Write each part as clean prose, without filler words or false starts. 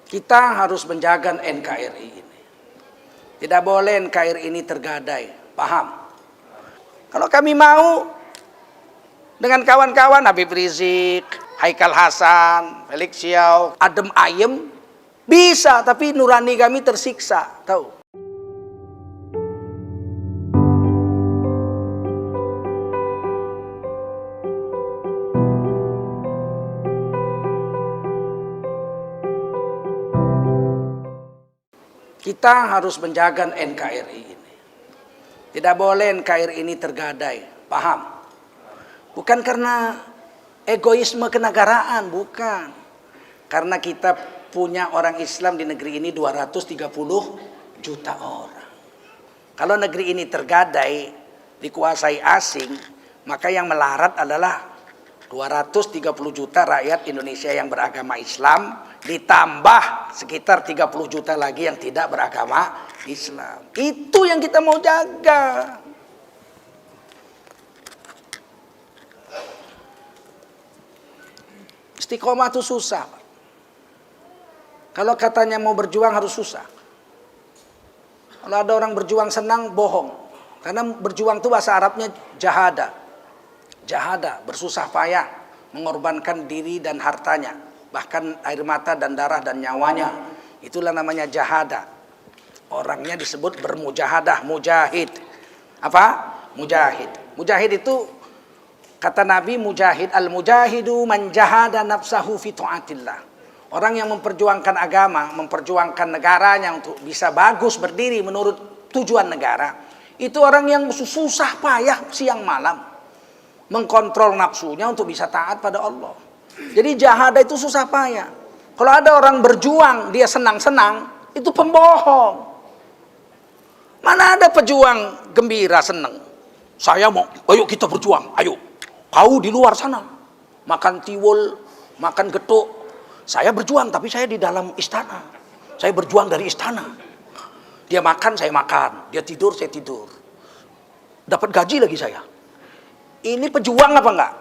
Kita harus menjaga NKRI ini. Tidak boleh NKRI ini tergadai. Paham? Kalau kami mau dengan kawan-kawan Habib Rizik, Haikal Hasan, Felix Xiao, adem ayem, bisa, tapi nurani kami tersiksa. Tahu? Kita harus menjaga NKRI ini. Tidak boleh NKRI ini tergadai. Paham? Bukan karena egoisme kenegaraan, bukan. Karena kita punya orang Islam di negeri ini 230 juta orang. Kalau negeri ini tergadai, dikuasai asing, maka yang melarat adalah 230 juta rakyat Indonesia yang beragama Islam, ditambah sekitar 30 juta lagi yang tidak beragama Islam. Itu yang kita mau jaga. Istiqomah itu susah. Kalau katanya mau berjuang harus susah. Kalau ada orang berjuang senang, bohong. Karena berjuang itu bahasa Arabnya jahada. Jahada, bersusah payah, mengorbankan diri dan hartanya, bahkan air mata dan darah dan nyawanya. Itulah namanya jahada. Orangnya disebut bermujahadah, mujahid. Apa? Mujahid. Mujahid itu kata Nabi, mujahid al-mujahidu man jahada nafsahu fi ta'atillah. Orang yang memperjuangkan agama, memperjuangkan negaranya untuk bisa bagus berdiri menurut tujuan negara, itu orang yang susah payah siang malam mengkontrol nafsunya untuk bisa taat pada Allah. Jadi jahada itu susah payah. Kalau ada orang berjuang dia senang-senang, itu pembohong. Mana ada pejuang gembira senang? Saya mau, ayo kita berjuang, ayo. Kau di luar sana makan tiwul, makan getuk. Saya berjuang tapi saya di dalam istana. Saya berjuang dari istana. Dia makan, saya makan. Dia tidur, saya tidur. Dapat gaji lagi saya. Ini pejuang apa enggak?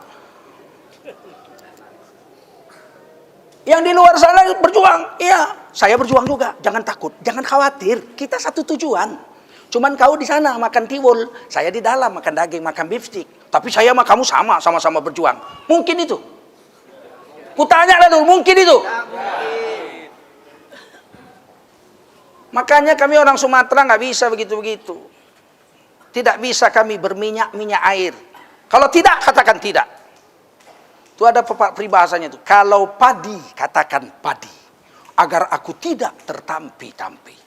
Yang di luar sana berjuang, iya, saya berjuang juga. Jangan takut, jangan khawatir. Kita satu tujuan. Cuman kau di sana makan tiwul, saya di dalam makan daging, makan beef stick. Tapi saya sama kamu sama-sama berjuang. Mungkin itu? Kutanya dulu, mungkin itu? Makanya kami orang Sumatera nggak bisa begitu-begitu. Tidak bisa kami berminyak-minyak air. Kalau tidak, katakan tidak. Itu ada peribahasanya itu. Kalau padi, katakan padi. Agar aku tidak tertampi-tampi.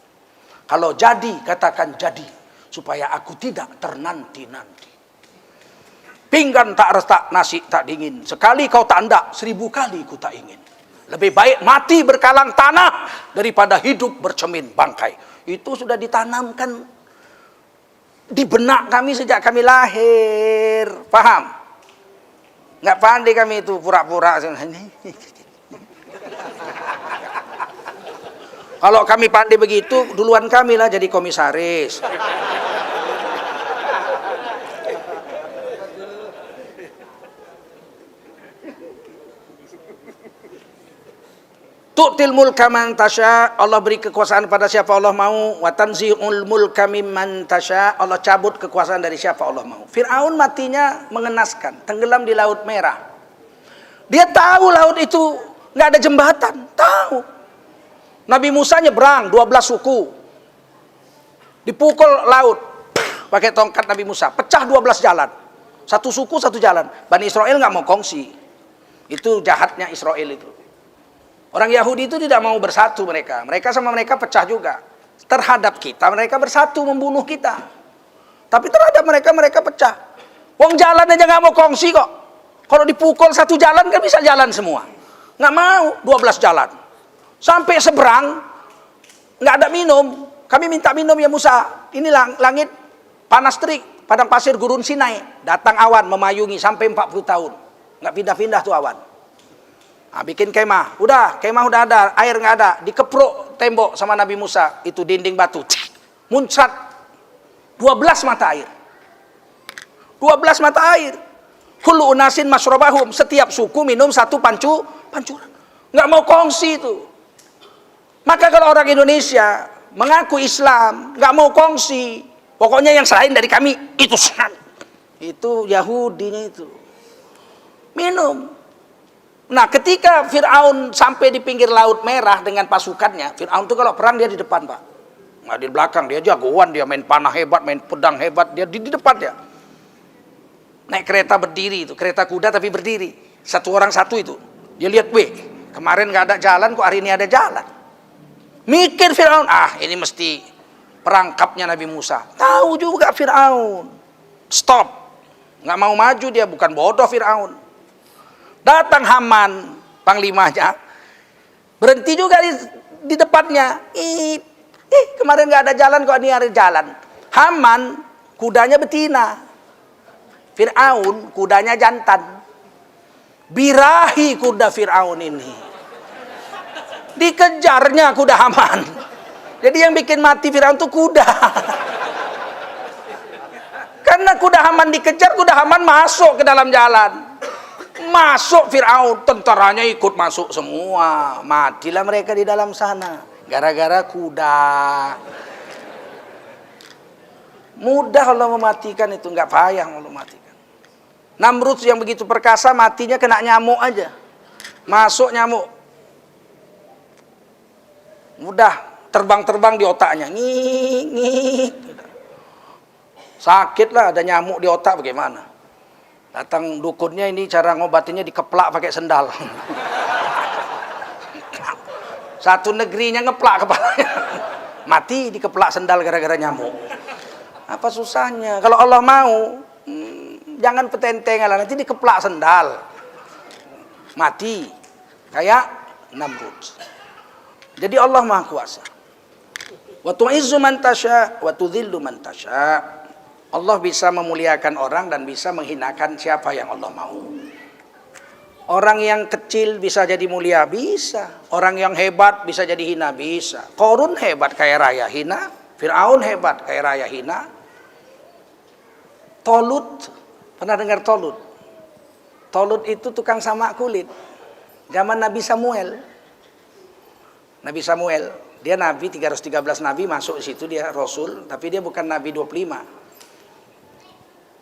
Kalau jadi, katakan jadi. Supaya aku tidak ternanti-nanti. Pinggan tak retak, nasi tak dingin. Sekali kau tak hendak, 1000 kali ku tak ingin. Lebih baik mati berkalang tanah daripada hidup bercermin bangkai. Itu sudah ditanamkan di benak kami sejak kami lahir. Paham? Nggak pandai kami itu pura-pura. Kalau kami pandai begitu, duluan kami lah jadi komisaris. Tu'til mulka man tasya, Allah beri kekuasaan pada siapa Allah mau. Wa tanzi'ul mulka mimman tasya, Allah cabut kekuasaan dari siapa Allah mau. Fir'aun matinya mengenaskan, tenggelam di Laut Merah. Dia tahu laut itu nggak ada jembatan, tahu. Nabi Musa nyebrang 12 suku. Dipukul laut pakai tongkat Nabi Musa, pecah 12 jalan. Satu suku satu jalan. Bani Israel nggak mau kongsi. Itu jahatnya Israel itu. Orang Yahudi itu tidak mau bersatu mereka. Mereka sama mereka pecah juga. Terhadap kita mereka bersatu membunuh kita. Tapi terhadap mereka mereka pecah. Wong jalan aja nggak mau kongsi kok. Kalau dipukul satu jalan kan bisa jalan semua. Nggak mau 12 jalan. Sampai seberang nggak ada minum. Kami minta minum ya Musa. Ini langit panas terik. Padang pasir gurun Sinai. Datang awan memayungi sampai 40 tahun. Nggak pindah-pindah tuh awan. Nah, bikin kemah, kemah udah ada, air nggak ada, dikepruk tembok sama Nabi Musa, itu dinding batu, muncrat 12 mata air, 12 mata air, kullu unasin masrobahum, setiap suku minum satu pancuran, nggak mau kongsi itu, Maka kalau orang Indonesia mengaku Islam, nggak mau kongsi, pokoknya yang selain dari kami itu Yahudinya itu minum. Nah, ketika Fir'aun sampai di pinggir Laut Merah dengan pasukannya, Fir'aun itu kalau perang dia di depan, Pak. Nah, di belakang dia jagoan, dia main panah hebat, main pedang hebat, dia di depan dia. Naik kereta berdiri itu, kereta kuda tapi berdiri. Satu orang satu itu. Dia lihat, kemarin nggak ada jalan, kok hari ini ada jalan. Mikir Fir'aun, ini mesti perangkapnya Nabi Musa. Tahu juga Fir'aun. Stop. Nggak mau maju dia, bukan bodoh Fir'aun. Datang Haman, panglimanya. Berhenti juga di depannya. Kemarin nggak ada jalan, kok ini ada jalan. Haman, kudanya betina. Fir'aun, kudanya jantan. Birahi kuda Fir'aun ini. Dikejarnya kuda Haman. Jadi yang bikin mati Fir'aun itu kuda. Karena kuda Haman dikejar, kuda Haman masuk ke dalam jalan. Masuk Fir'aun, tentaranya ikut masuk semua. Matilah mereka di dalam sana. Gara-gara kuda. Mudah Allah mematikan itu, nggak payah Allah mematikan. Namrud yang begitu perkasa, matinya kena nyamuk aja. Masuk nyamuk. Mudah, terbang-terbang di otaknya. Ngik. Sakit lah, ada nyamuk di otak bagaimana? Datang dukunnya, ini cara ngobatinnya dikeplak pakai sendal. Satu negerinya ngeplak kepalanya. Mati dikeplak sendal gara-gara nyamuk. Apa susahnya? Kalau Allah mau, jangan petentengan, nanti dikeplak sendal. Mati. Kayak Namrud. Jadi Allah Maha Kuasa. Wa tu'izzu man tasya wa tudhillu man tasya. Allah bisa memuliakan orang dan bisa menghinakan siapa yang Allah mau. Orang yang kecil bisa jadi mulia, bisa. Orang yang hebat bisa jadi hina, bisa. Qarun hebat kaya raya hina, Fir'aun hebat kaya raya hina. Tolut, pernah dengar Tolut? Tolut itu tukang samak kulit. Zaman Nabi Samuel. Nabi Samuel, dia Nabi 313 Nabi masuk situ, dia Rasul, tapi dia bukan Nabi 25.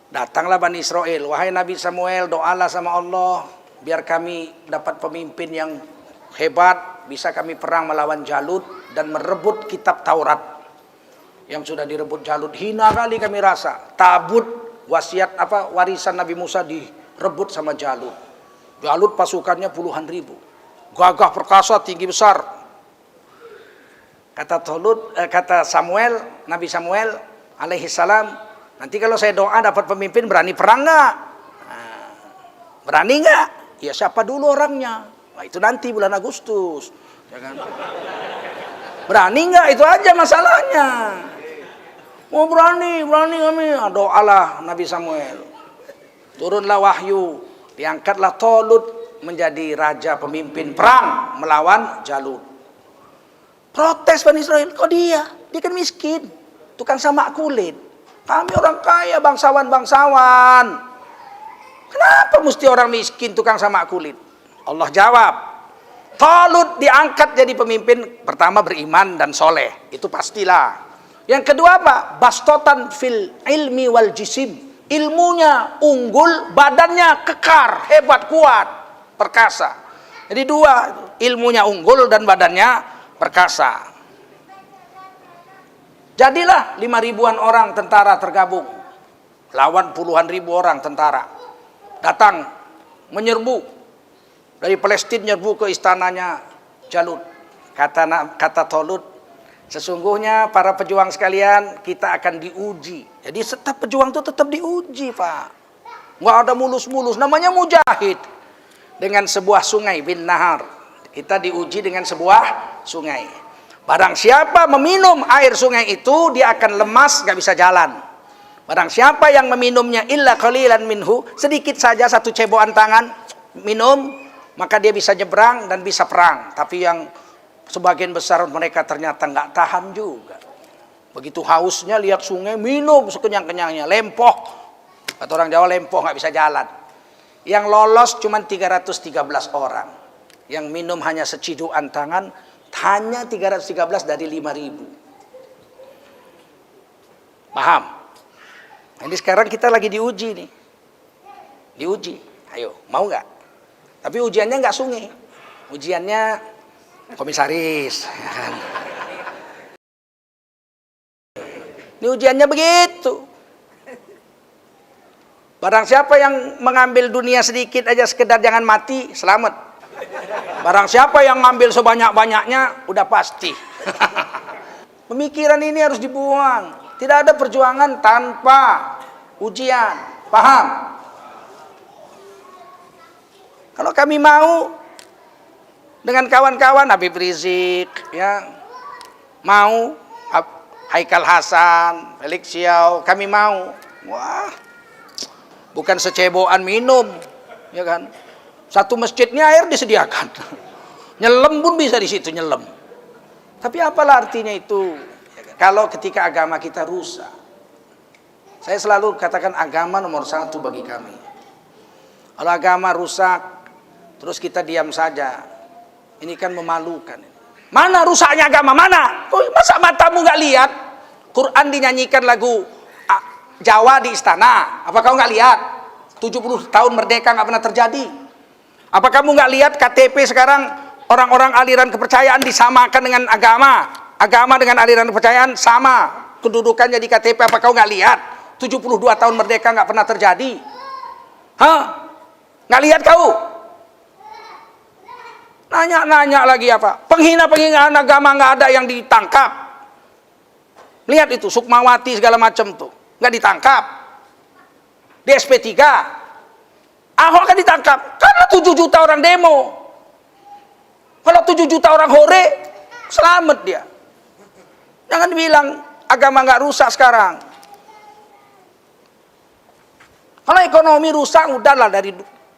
Datanglah Bani Israel, wahai Nabi Samuel, doalah sama Allah, biar kami dapat pemimpin yang hebat, bisa kami perang melawan Jalut dan merebut kitab Taurat. Yang sudah direbut Jalut, hina kali kami rasa. Tabut wasiat warisan Nabi Musa direbut sama Jalut. Jalut pasukannya puluhan ribu. Gagah perkasa, tinggi besar. Kata Samuel, Nabi Samuel alaihi salam, nanti kalau saya doa dapat pemimpin, berani perang nggak? Berani nggak? Ya siapa dulu orangnya? Nah, itu nanti bulan Agustus. Ya kan? Berani nggak? Itu aja masalahnya. Oh berani kami. Doalah Nabi Samuel. Turunlah wahyu. Diangkatlah Tolut menjadi raja pemimpin perang melawan Jalut. Protes Bani Israel, kok dia? Dia kan miskin. Tukang samak kulit. Kami orang kaya, bangsawan. Kenapa mesti orang miskin tukang samak kulit? Allah jawab, Talut diangkat jadi pemimpin, pertama beriman dan soleh, itu pastilah. Yang kedua apa? Bastotan fil ilmi wal jisim. Ilmunya unggul, badannya kekar, hebat, kuat, perkasa. Jadi dua, ilmunya unggul dan badannya perkasa. Jadilah 5.000-an orang tentara tergabung lawan puluhan ribu orang tentara. Datang menyerbu dari Palestina, nyerbu ke istananya Jalut. Kata Tolut, sesungguhnya para pejuang sekalian, kita akan diuji. Jadi setiap pejuang itu tetap diuji, Pak. Nggak ada mulus-mulus, namanya mujahid. Dengan sebuah sungai bin Nahar, kita diuji dengan sebuah sungai. Barang siapa meminum air sungai itu, dia akan lemas, gak bisa jalan. Barang siapa yang meminumnya illa qalilan minhu, sedikit saja, satu cebokan tangan minum, maka dia bisa nyebrang dan bisa perang. Tapi yang sebagian besar mereka ternyata nggak tahan juga. Begitu hausnya lihat sungai, minum sekenyang-kenyangnya, lempoh. Kata orang Jawa, lempoh, nggak bisa jalan. Yang lolos cuma 313 orang. Yang minum hanya secidukan tangan, hanya 313 dari 5.000. Paham? Nah, ini sekarang kita lagi diuji nih. Diuji. Ayo, mau nggak? Tapi ujiannya nggak sungai. Ujiannya komisaris. Ya kan? Ini ujiannya begitu. Barang siapa yang mengambil dunia sedikit aja sekedar jangan mati, selamat. Barang siapa yang ngambil sebanyak-banyaknya, udah pasti. Pemikiran ini harus dibuang. Tidak ada perjuangan tanpa ujian. Paham? Kalau kami mau dengan kawan-kawan Habib Rizik, ya, mau Haikal Hasan, Felix Xiao, kami mau. Wah, bukan seceboan minum, ya kan? Satu masjidnya air disediakan. Nyelam pun bisa di situ nyelam. Tapi apalah artinya itu? Kalau ketika agama kita rusak. Saya selalu katakan agama nomor 1 bagi kami. Kalau agama rusak, terus kita diam saja, ini kan memalukan. Mana rusaknya agama? Mana? Masa matamu nggak lihat? Quran dinyanyikan lagu Jawa di istana. Apa kau nggak lihat? 70 tahun merdeka nggak pernah terjadi. Apa kamu nggak lihat KTP sekarang orang-orang aliran kepercayaan disamakan dengan agama? Agama dengan aliran kepercayaan sama kedudukannya di KTP. Apa kau nggak lihat? 72 tahun merdeka nggak pernah terjadi. Hah? Nggak lihat kau? Nanya-nanya lagi apa? Penghina-penghinaan agama nggak ada yang ditangkap. Lihat itu Sukmawati segala macam tuh nggak ditangkap. Di SP3 Ahok kan ditangkap karena 7 juta orang demo. Kalau 7 juta orang hore, selamat dia. Jangan bilang agama nggak rusak sekarang. Kalau ekonomi rusak, udahlah dari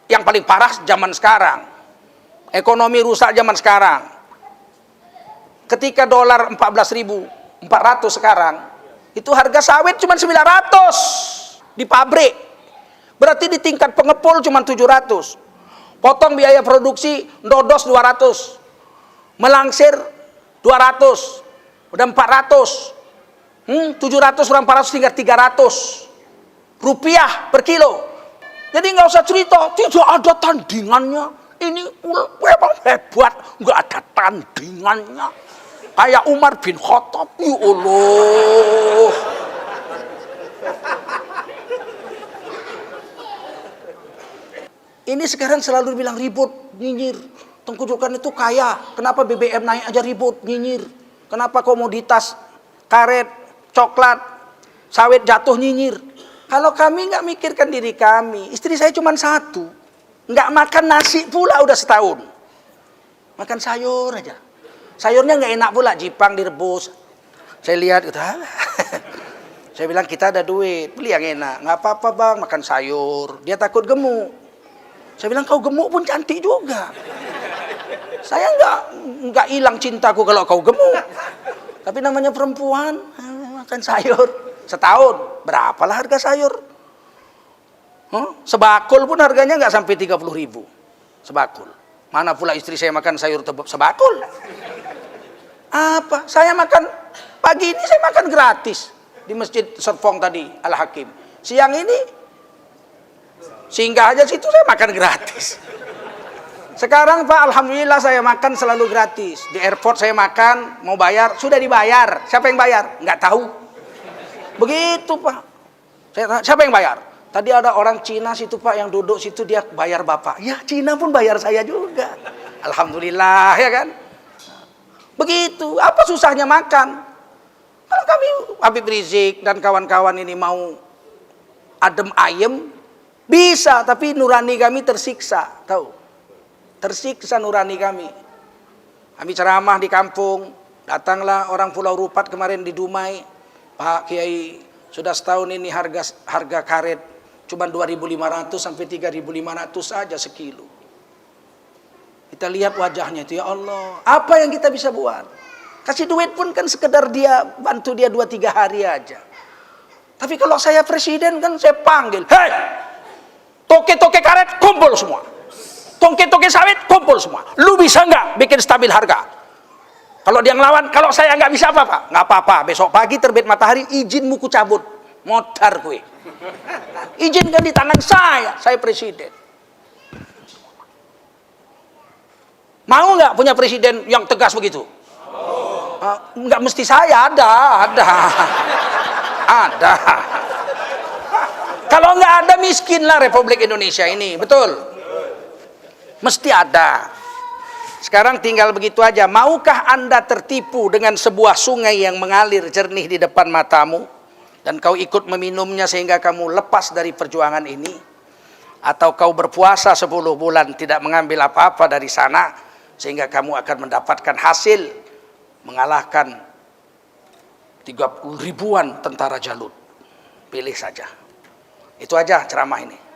yang paling parah zaman sekarang. Ekonomi rusak zaman sekarang. Ketika dolar 14.400 sekarang, itu harga sawit cuma 900 di pabrik. Berarti di tingkat pengepul cuma 700. Potong biaya produksi ndodos 200. Melangsir 200. Udah 400. 700 kurang 400 tinggal 300 rupiah per kilo. Jadi nggak usah cerita, tidak ada tandingannya. Ini memang hebat, nggak ada tandingannya. Kayak Umar bin Khattab, ya Allah. Ini sekarang selalu bilang ribut, nyinyir. Tengkujukan itu kaya, kenapa BBM naik aja ribut, nyinyir. Kenapa komoditas karet, coklat, sawit jatuh nyinyir. Kalau kami nggak mikirkan diri kami, istri saya cuma 1, nggak makan nasi pula udah setahun, makan sayur aja. Sayurnya nggak enak pula, jipang direbus. Saya lihat, saya bilang kita ada duit, beli yang enak. Nggak apa-apa bang, makan sayur. Dia takut gemuk. Saya bilang kau gemuk pun cantik juga. Saya nggak hilang cintaku kalau kau gemuk. Tapi namanya perempuan, makan sayur. Setahun, berapalah harga sayur? Sebakul pun harganya nggak sampai 30.000. Sebakul. Mana pula istri saya makan sayur sebakul? Apa? Saya makan, pagi ini saya makan gratis. Di Masjid Serpong tadi, Al-Hakim. Siang ini, singgah aja situ saya makan gratis. Sekarang Pak, alhamdulillah saya makan selalu gratis. Di airport saya makan, mau bayar, sudah dibayar. Siapa yang bayar? Nggak tahu. Begitu Pak. Siapa yang bayar? Tadi ada orang Cina situ Pak yang duduk situ, dia bayar Bapak. Ya Cina pun bayar saya juga. Alhamdulillah ya kan. Begitu. Apa susahnya makan? Kalau kami Habib Rizik dan kawan-kawan ini mau adem ayem bisa, tapi nurani kami tersiksa, tahu? Tersiksa nurani kami. Kami ceramah di kampung, datanglah orang Pulau Rupat kemarin di Dumai. Pak Kiai, sudah setahun ini harga karet cuma 2.500 sampai 3.500 saja sekilo. Kita lihat wajahnya itu, ya Allah, apa yang kita bisa buat? Kasih duit pun kan sekedar dia bantu dia 2-3 hari aja. Tapi kalau saya presiden kan saya panggil, hei, toke-toke karet kumpul semua, toke-toke sawit kumpul semua. Lu bisa nggak bikin stabil harga? Kalau dia ngelawan, kalau saya nggak bisa apa-apa, nggak apa-apa. Besok pagi terbit matahari, izinmu ku cabut, modar gue. Izinkan di tangan saya presiden. Mau nggak punya presiden yang tegas begitu? Nggak mesti saya, ada. Kalau nggak ada miskinlah Republik Indonesia ini, betul? Mesti ada. Sekarang tinggal begitu aja. Maukah Anda tertipu dengan sebuah sungai yang mengalir jernih di depan matamu dan kau ikut meminumnya sehingga kamu lepas dari perjuangan ini? Atau kau berpuasa 10 bulan tidak mengambil apa-apa dari sana sehingga kamu akan mendapatkan hasil mengalahkan 30 ribuan tentara Jalut? Pilih saja. Itu aja ceramah ini.